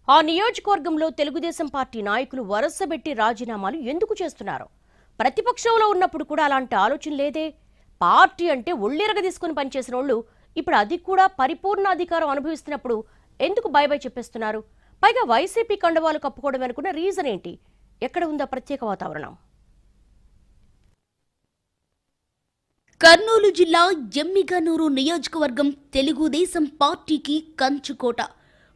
ఆ నియోజకవర్గంలో తెలుగుదేశం పార్టీ నాయకులు వరుసబెట్టి రాజీనామాలు ఎందుకు చేస్తున్నారు? ప్రతిపక్షంలో ఉన్నప్పుడు కూడా అలాంటి ఆలోచన లేదే. పార్టీ అంటే ఒళ్ళెరగ తీసుకుని పనిచేసిన వాళ్ళు ఇప్పుడు అది కూడా పరిపూర్ణ అధికారం అనుభవిస్తున్నప్పుడు ఎందుకు బై బై చెప్పేస్తున్నారు? పైగా వైసీపీ కండవాలు కప్పుకోవడం అనుకున్న రీజన్ ఏంటి? ఎక్కడ ఉందా ప్రత్యేక వాతావరణం? కర్నూలు జిల్లా ఎమ్మిగనూరు నియోజకవర్గం తెలుగుదేశం పార్టీకి కంచుకోట.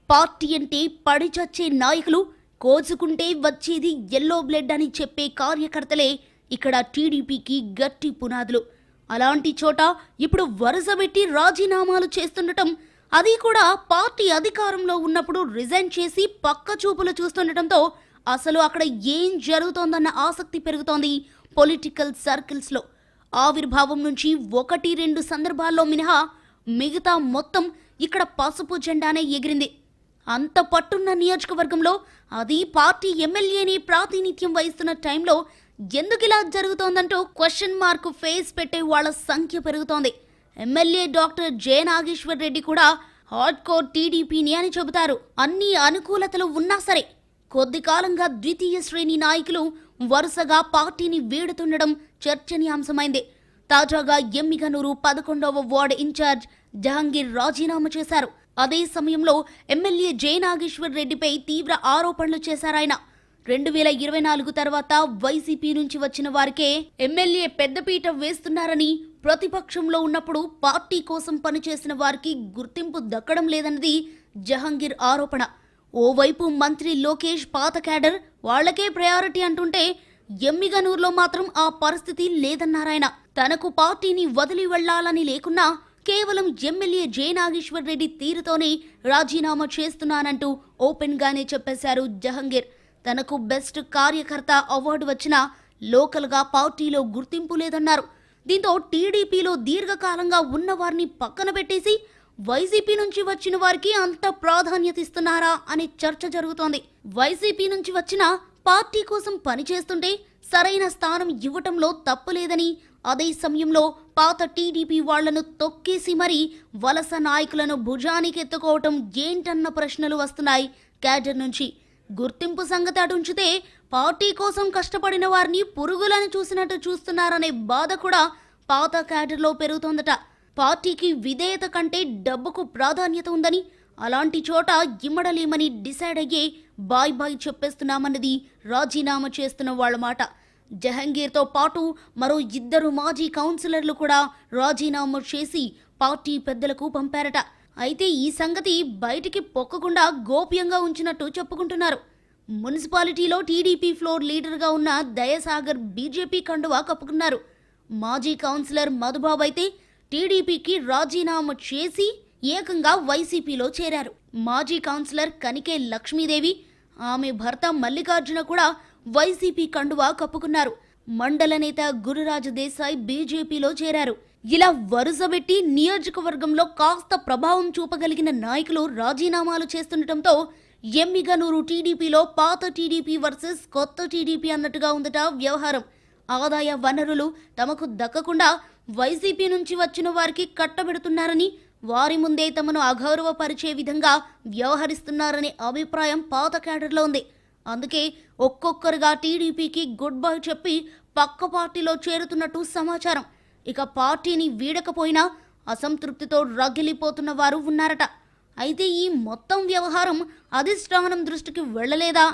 పార్టీ అంటే పడిచచ్చే నాయకులు, కోసుకుంటే వచ్చేది ఎల్లో బ్లడ్ అని చెప్పే కార్యకర్తలే ఇక్కడ టీడీపీకి గట్టి పునాదులు. అలాంటి చోట ఇప్పుడు వరుసబెట్టి రాజీనామాలు చేస్తుండటం, అది కూడా పార్టీ అధికారంలో ఉన్నప్పుడు రిజైన్ చేసి పక్క చూపులు చూస్తుండటంతో అసలు అక్కడ ఏం జరుగుతోందన్న ఆసక్తి పెరుగుతోంది పొలిటికల్ సర్కిల్స్లో. ఆవిర్భావం నుంచి 1-2 సందర్భాల్లో మినహా మిగతా మొత్తం ఇక్కడ పసుపు జెండానే ఎగిరింది. అంత పట్టున్న నియోజకవర్గంలో, అది పార్టీ ఎమ్మెల్యేని ప్రాతినిధ్యం వహిస్తున్న టైంలో ఎందుకిలా జరుగుతోందంటూ క్వశ్చన్ మార్క్ ఫేస్ పెట్టే వాళ్ల సంఖ్య పెరుగుతోంది. MLA doctor J Nageshwar Reddy కూడా హార్డ్ కోర్ టీడీపీని అని చెబుతారు. అన్ని అనుకూలతలు ఉన్నా సరే కొద్ది కాలంగా ద్వితీయ శ్రేణి నాయకులు వరుసగా పార్టీని వీడుతుండడం చర్చనీయాంశమైంది. తాజాగా ఎమ్మిగనూరు 11వ వార్డు ఇన్ఛార్జ్ జహంగీర్ రాజీనామా చేశారు. అదే సమయంలో ఎమ్మెల్యే జె నాగేశ్వర్ రెడ్డిపై తీవ్ర ఆరోపణలు చేశారాయన. 2024 తర్వాత వైసీపీ నుంచి వచ్చిన వారికే ఎమ్మెల్యే పెద్దపీట వేస్తున్నారని, ప్రతిపక్షంలో ఉన్నప్పుడు పార్టీ కోసం పనిచేసిన వారికి గుర్తింపు దక్కడం లేదన్నది జహంగీర్ ఆరోపణ. ఓవైపు మంత్రి లోకేష్ పాత క్యాడర్, వాళ్లకే ప్రయారిటీ అంటుంటే ఎమ్మిగనూరులో మాత్రం ఆ పరిస్థితి లేదన్నారాయన. తనకు పార్టీని వదిలి వెళ్లాలని లేకున్నా కేవలం ఎమ్మెల్యే జె నాగేశ్వర్ రెడ్డి తీరుతోనే రాజీనామా చేస్తున్నానంటూ ఓపెన్ గానే చెప్పేశారు జహంగీర్. తనకు బెస్ట్ కార్యకర్త అవార్డు వచ్చినా లోకల్ గా పార్టీలో గుర్తింపు లేదన్నారు. దీంతో టీడీపీలో దీర్ఘకాలంగా ఉన్న వారిని పక్కన పెట్టేసి వైసీపీ నుంచి వచ్చిన వారికి అంత ప్రాధాన్యత ఇస్తున్నారా అనే చర్చ జరుగుతోంది. వైసీపీ నుంచి వచ్చిన పార్టీ కోసం పనిచేస్తుంటే సరైన స్థానం ఇవ్వటంలో తప్పులేదని, అదే సమయంలో పాత టీడీపీ వాళ్లను తొక్కేసి మరీ వలస నాయకులను భుజానికి ఎత్తుకోవటం ఏంటన్న ప్రశ్నలు వస్తున్నాయి క్యాడర్ నుంచి. గుర్తింపు సంగతి అటుంచితే పార్టీ కోసం కష్టపడిన వారిని పురుగులను చూసినట్టు చూస్తున్నారనే బాధ కూడా పాత క్యాడర్లో పెరుగుతోందట. పార్టీకి విధేయత కంటే డబ్బుకు ప్రాధాన్యత ఉందని, అలాంటి చోట ఇమ్మడలేమని డిసైడ్ అయ్యే బాయ్ బాయ్ చెప్పేస్తున్నామన్నది రాజీనామా చేస్తున్న వాళ్ళ మాట. జహంగీర్తో పాటు మరో 2 మాజీ కౌన్సిలర్లు కూడా రాజీనామా చేసి పార్టీ పెద్దలకు పంపారట. అయితే ఈ సంగతి బయటికి పొక్కకుండా గోప్యంగా ఉంచినట్టు చెప్పుకుంటున్నారు. మున్సిపాలిటీలో టీడీపీ ఫ్లోర్ లీడర్గా ఉన్న దయసాగర్ బీజేపీ కండువా కప్పుకున్నారు. మాజీ కౌన్సిలర్ మధుబాబు అయితే టీడీపీకి రాజీనామా చేసి ఏకంగా వైసీపీలో చేరారు. మాజీ కౌన్సిలర్ కనికే లక్ష్మీదేవి, ఆమె భర్త మల్లికార్జున కూడా వైసీపీ కండువా కప్పుకున్నారు. మండల నేత గురురాజు దేశాయ్ బీజేపీలో చేరారు. ఇలా వరుసబెట్టి నియోజకవర్గంలో కాస్త ప్రభావం చూపగలిగిన నాయకులు రాజీనామాలు చేస్తుండటంతో ఎమ్మిగనూరు టీడీపీలో పాత టీడీపీ వర్సెస్ కొత్త టీడీపీ అన్నట్టుగా ఉందట వ్యవహారం. ఆదాయ వనరులు తమకు దక్కకుండా వైసీపీ నుంచి వచ్చిన వారికి కట్టబెడుతున్నారని, వారి ముందే తమను అగౌరవపరిచే విధంగా వ్యవహరిస్తున్నారనే అభిప్రాయం పాత క్యాడర్లో ఉంది. అందుకే ఒక్కొక్కరుగా టీడీపీకి గుడ్ బై చెప్పి పక్క పార్టీలో చేరుతున్నట్టు సమాచారం. ఇక పార్టీని వీడకపోయినా అసంతృప్తితో రగిలిపోతున్న వారు ఉన్నారట. అయితే ఈ మొత్తం వ్యవహారం అధిష్టానం దృష్టికి వెళ్లలేదా,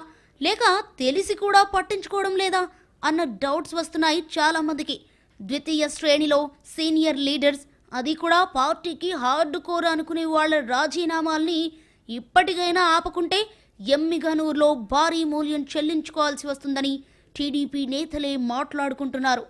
లేక తెలిసి కూడా పట్టించుకోవడం లేదా అన్న డౌట్స్ వస్తున్నాయి చాలా మందికి. ద్వితీయ శ్రేణిలో సీనియర్ లీడర్స్, అది కూడా పార్టీకి హార్డ్ కోర్ అనుకునే వాళ్ల రాజీనామాల్ని ఇప్పటికైనా ఆపకుంటే ఎమ్మిగనూరులో భారీ మూల్యం చెల్లించుకోవాల్సి వస్తుందని టీడీపీ నేతలే మాట్లాడుకుంటున్నారు.